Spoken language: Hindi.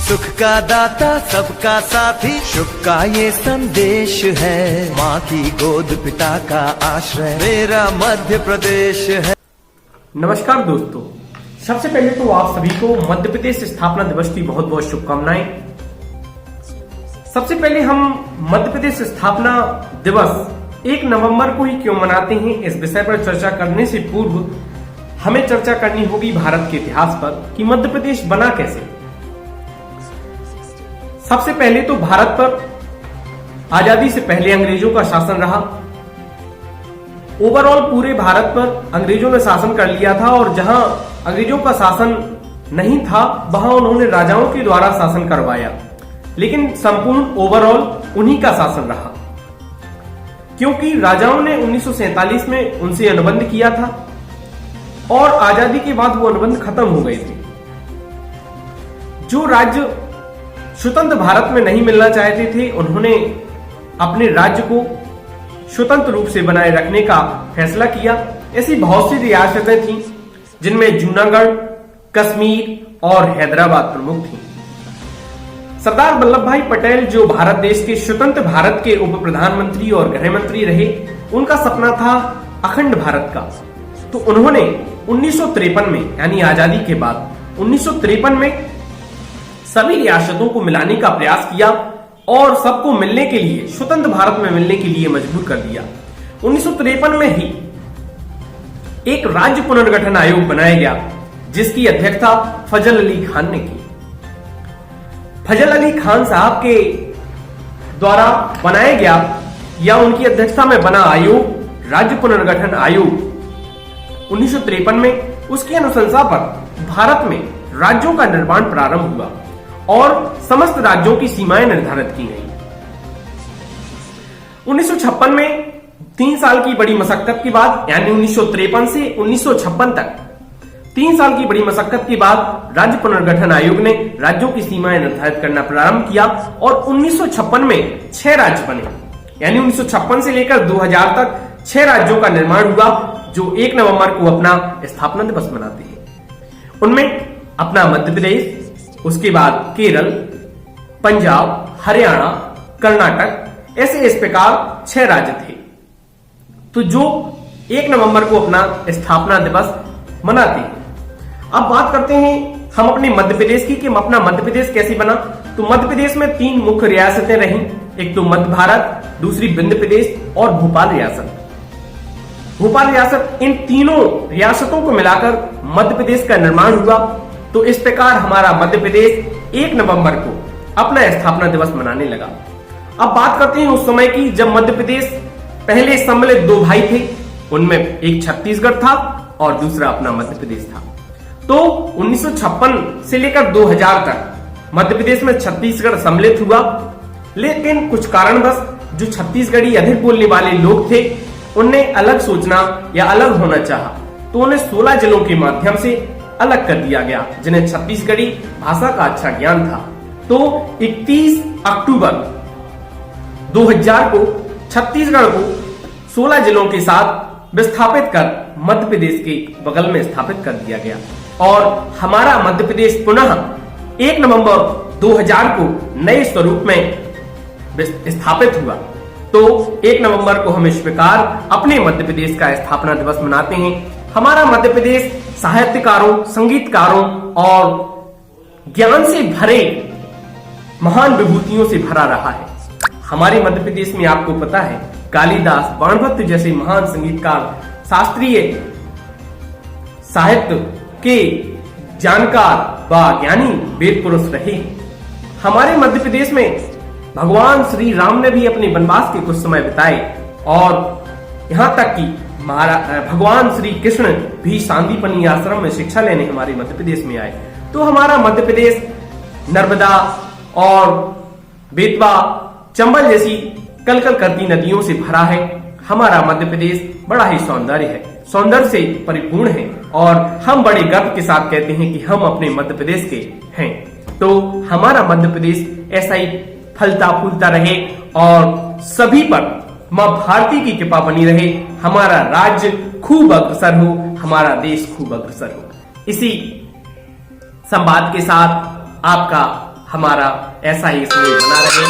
सुख का दाता सबका साथी, शुभ का ये संदेश है। माँ की गोद पिता का आश्रय, मेरा मध्य प्रदेश है। नमस्कार दोस्तों, सबसे पहले तो आप सभी को मध्य प्रदेश स्थापना दिवस की बहुत बहुत शुभकामनाएं। सबसे पहले हम मध्य प्रदेश स्थापना दिवस 1 नवंबर को ही क्यों मनाते हैं, इस विषय पर चर्चा करने से पूर्व हमें चर्चा करनी होगी भारत के इतिहास पर कि मध्य प्रदेश बना कैसे। सबसे पहले तो भारत पर आजादी से पहले अंग्रेजों का शासन रहा। ओवरऑल पूरे भारत पर अंग्रेजों ने शासन कर लिया था और जहां अंग्रेजों का शासन नहीं था वहां उन्होंने राजाओं के द्वारा शासन करवाया, लेकिन संपूर्ण ओवरऑल उन्हीं का शासन रहा, क्योंकि राजाओं ने 1947 में उनसे अनुबंध किया था और आजादी के बाद वो अनुबंध खत्म हो गए थे। जो राज्य स्वतंत्र भारत में नहीं मिलना चाहते थे, उन्होंने अपने राज्य को स्वतंत्र रूप से बनाए रखने का फैसला किया। ऐसी बहुत सी रियासतें थीं जिनमें जूनागढ़, कश्मीर और हैदराबाद प्रमुख थी। सरदार वल्लभ भाई पटेल जो भारत देश के स्वतंत्र भारत के उप प्रधानमंत्री और गृह मंत्री रहे, उनका सपना था अखंड भारत का। तो उन्होंने 1953 में यानी आजादी के बाद 1953 में सभी रियासतों को मिलाने का प्रयास किया और सबको मिलने के लिए, स्वतंत्र भारत में मिलने के लिए मजबूर कर दिया। 1953 में ही एक राज्य पुनर्गठन आयोग बनाया गया जिसकी अध्यक्षता फजल अली खान ने की। फजल अली खान साहब के द्वारा बनाया गया या उनकी अध्यक्षता में बना आयोग राज्य पुनर्गठन आयोग 1953 में, उसकी अनुशंसा पर भारत में राज्यों का निर्माण प्रारंभ हुआ और समस्त राज्यों की सीमाएं निर्धारित की गई। 1956 में 3 साल की बड़ी मशक्कत के बाद, यानी 1953 से 1956 तक 3 साल की बड़ी मशक्कत के बाद राज्य पुनर्गठन आयोग ने राज्यों की सीमाएं निर्धारित करना प्रारंभ किया और 1956 में 6 राज्य बने, यानी 1956 से लेकर 2000 तक 6 राज्यों का निर्माण हुआ जो 1 नवंबर को अपना स्थापना दिवस मनाते हैं। उनमें अपना मध्य प्रदेश, उसके बाद केरल, पंजाब, हरियाणा, कर्नाटक, ऐसे इस प्रकार 6 राज्य थे। तो जो 1 नवंबर को अपना स्थापना दिवस मनाते हैं। अब बात करते हैं हम अपने मध्य प्रदेश की कि अपना मध्य प्रदेश कैसे बना। तो मध्य प्रदेश में 3 मुख्य रियासतें रहीं, एक तो मध्य भारत, दूसरी विंध्य प्रदेश और भोपाल रियासत। भोपाल रियासत, इन तीनों रियासतों को मिलाकर मध्य प्रदेश का निर्माण हुआ। तो इस प्रकार हमारा मध्य प्रदेश 1 नवंबर को अपना स्थापना दिवस मनाने लगा। अब बात करते हैं उस समय की जब मध्य प्रदेश पहले सम्मिलित 2 भाई थे, उनमें एक छत्तीसगढ़ था और दूसरा अपना मध्य प्रदेश था। तो 1956 से लेकर 2000 तक मध्य प्रदेश में छत्तीसगढ़ सम्मिलित हुआ, लेकिन कुछ कारणवश जो छत्तीसगढ़ी अधिक बोलने वाले लोग थे उनने अलग सोचना या अलग होना चाहा, तो उन्हें 16 जिलों के माध्यम से अलग कर दिया गया जिन्हें छत्तीसगढ़ी भाषा का अच्छा ज्ञान था। तो 31 अक्टूबर 2000 को छत्तीसगढ़ को 16 जिलों के साथ विस्थापित कर मध्य प्रदेश के बगल में स्थापित कर दिया गया और हमारा मध्य प्रदेश पुनः 1 नवंबर 2000 को नए स्वरूप में स्थापित हुआ। तो 1 नवंबर को हम इस प्रकार अपने मध्य प्रदेश का स्थापना दिवस मनाते हैं। हमारा मध्य प्रदेश साहित्यकारों, संगीतकारों और ज्ञान से भरे महान विभूतियों से भरा रहा है। हमारे मध्य प्रदेश में आपको पता है कालिदास, बाणभट्ट जैसे महान संगीतकार, शास्त्रीय साहित्य के जानकार व ज्ञानी वेद पुरुष रहे। हमारे मध्य प्रदेश में भगवान श्री राम ने भी अपने वनवास के कुछ समय बिताए और यहाँ तक कि भगवान श्री कृष्ण भी सांदीपनि आश्रम में शिक्षा लेने हमारे मध्य प्रदेश में आए। तो हमारा मध्य प्रदेश नर्मदा और बेतवा, चंबल जैसी कलकल करती नदियों से भरा है। हमारा मध्य प्रदेश बड़ा ही सौंदर्य से परिपूर्ण है और हम बड़े गर्व के साथ कहते हैं कि हम अपने मध्य प्रदेश के हैं। तो हमारा मध्य प्रदेश ऐसा ही फलता फूलता रहे और सभी पर मां भारती की कृपा बनी रहे। हमारा राज्य खूब अग्रसर हो, हमारा देश खूब अग्रसर हो। इसी संवाद के साथ आपका हमारा ऐसा ही स्नेह बना रहे।